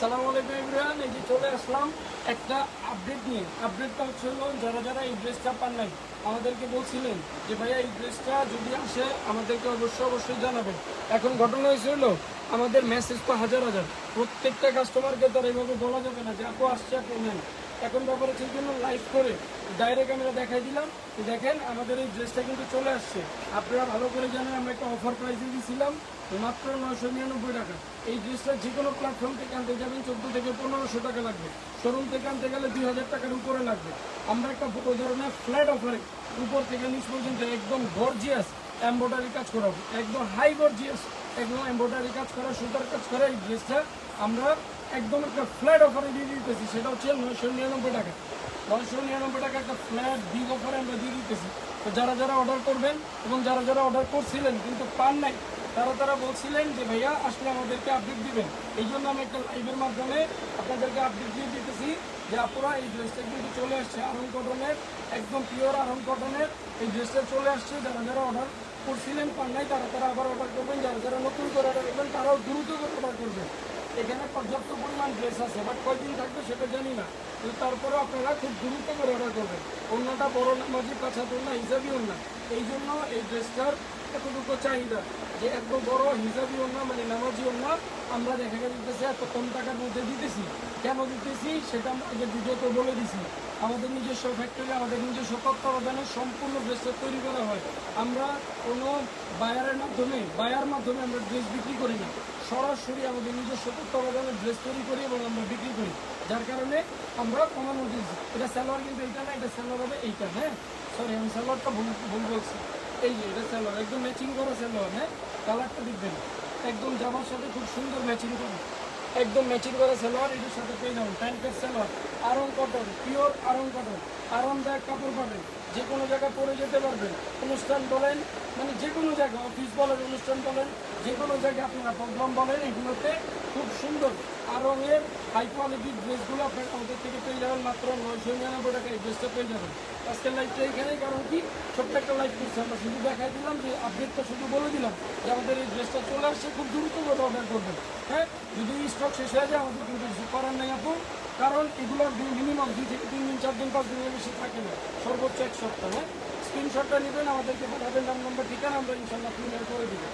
সালাম আলাইকুম এভরিওয়ান। এই যে চলে আসলাম একটা আপডেট নিয়ে। আপডেটটা হচ্ছে হলো, যারা যারা এই ড্রেসটা পান নাই আমাদেরকে বলছিলেন যে ভাইয়া এই ড্রেসটা যদি আসে আমাদেরকে অবশ্যই জানাবেন। এখন ঘটনা হয়েছে হলো, আমাদের মেসেজ তো হাজার হাজার, প্রত্যেকটা কাস্টমারকে তো আর এইভাবে বলা যাবে না যে আপু আসছে আপু নেন। এখন ব্যাপারে সেই জন্য লাইভ করে ডাইরেক্ট আমরা দেখাই দিলাম, দেখেন আমাদের এই ড্রেসটা কিন্তু চলে আসছে। আপনারা ভালো করে জানেন আমরা একটা অফার প্রাইসে দিয়েছিলাম মাত্র 999 টাকা। এই ড্রেসটা যে কোনো প্ল্যাটফর্ম থেকে আনতে যাবেন 14 থেকে 1500 টাকা লাগবে, শোরুম থেকে আনতে গেলে 2000 টাকার উপরে লাগবে। আমরা একটা বড় ধরনের ফ্ল্যাট অফারে উপর থেকে নিচ পর্যন্ত একদম গর্জিয়াস এমব্রয়ডারি কাজ করাবো, একদম হাই গর্জিয়াস, একদম এমব্রয়ডারি কাজ করা, সুতার কাজ করা এই ড্রেসটা আমরা একদম একটা ফ্ল্যাট অফারে দিয়ে দিতেছি। সেটা হচ্ছে 999 টাকা। 999 টাকা একটা ফ্ল্যাট বিগ অফারে আমরা দিয়ে দিতেছি। তো যারা যারা অর্ডার করবেন এবং যারা যারা অর্ডার করছিলেন কিন্তু পান নাই, তারা বলছিলেন যে ভাইয়া আসলে আমাদেরকে আপডেট দিবেন। এই জন্য আমি একটা লাইভের মাধ্যমে আপনাদেরকে আপডেট দিয়ে দিতেছি যে আপুরা এই ড্রেসটা কিন্তু চলে আসছে আরং কটনের, একদম পিওর আরং কটনের এই ড্রেসটা চলে আসছে। যারা যারা অর্ডার করছিলেন পান নাই তারা আবার অর্ডার করবেন, যারা যারা নতুন করে অর্ডার করবেন তারাও দ্রুত করে অর্ডার করবেন। এখানে পর্যাপ্ত পরিমাণ ড্রেস আছে, বাট কয়দিন থাকবে সেটা জানি না, কিন্তু তারপরেও আপনারা খুব দ্রুত করে অর্ডার করবেন। অন্যটা বড় নামাজি কাছাতুর না, হিসাবই অন্য। এই জন্য এই ড্রেসটার এতটুকু চাহিদা যে এত বড় হিসাবই অন্য মানে নামাজি অন্য আমরা দেখা দিতেছি এত কম টাকার মধ্যে দিতেছি। কেন দিতেছি সেটা আমরা আগে ভিডিওতে বলে দিছি। আমাদের নিজস্ব ফ্যাক্টরি, আমাদের নিজস্ব তত্ত্বাবধানে সম্পূর্ণ ড্রেসটা তৈরি করা হয়। আমরা কোনো বায়ার মাধ্যমে আমরা ড্রেস বিক্রি করি না, সরাসরি আমাদের নিজস্ব তত্ত্বাবধানে ড্রেস তৈরি করি এবং আমরা বিক্রি করি। যার কারণে আমরা কমানো দিয়েছি। এটা সালোয়ার কিন্তু এইটা না, এটা সালোয়ার হবে এইটা। হ্যাঁ সরি, আমি সালোয়ারটা ভুল বলছি। এই যে এটা সালোয়ার, একদম ম্যাচিং করা সালোয়ার। হ্যাঁ কালারটা দেখবেন একদম জামার সাথে খুব সুন্দর ম্যাচিং করা, একদম ম্যাচিং করা সালোয়ার। এটার সাথে পেয়ে যাবেন প্যান্টের সালোয়ার, Aarong cotton, pure Aarong cotton, আরামদায়ক কাপড় পাবেন। যে কোনো জায়গায় পরে যেতে পারবেন, অনুষ্ঠান বলেন মানে যে কোনো জায়গায়, অফিস বলেন, অনুষ্ঠান বলেন, যে কোনো জায়গায় আপনারা প্রোগ্রাম বলেন, এগুলোতে খুব সুন্দর আরঙের হাই কোয়ালিটির ড্রেসগুলো আপনারা আমাদের থেকে পেয়ে যাবেন মাত্র 999 টাকা। এই ড্রেসটা পেয়ে যাবেন। আজকের লাইভটা এখানেই, কারণ কি ছোট্ট একটা লাইভ করছি, আমরা শুধু দেখাই দিলাম যে আপডেটটা শুধু বলে দিলাম যে আমাদের এই ড্রেসটা চলে আসছে, খুব দ্রুত করে অর্ডার করবেন। হ্যাঁ যদি স্টক শেষ হয়ে যায় আমাদের কিন্তু কিছু করার নেই আপু, কারণ এগুলোর মিনিমাম 2 থেকে 3 দিন 4 দিন 5 দিনের বেশি থাকে না, সর্বোচ্চ 1 সপ্তাহ। হ্যাঁ স্ক্রিনশটটা নেবেন, আমাদেরকে পাঠাবেন নাম নম্বর ঠিকানা, আমরা ইনশাল্লাহ ক্লিয়ার করে দেবো।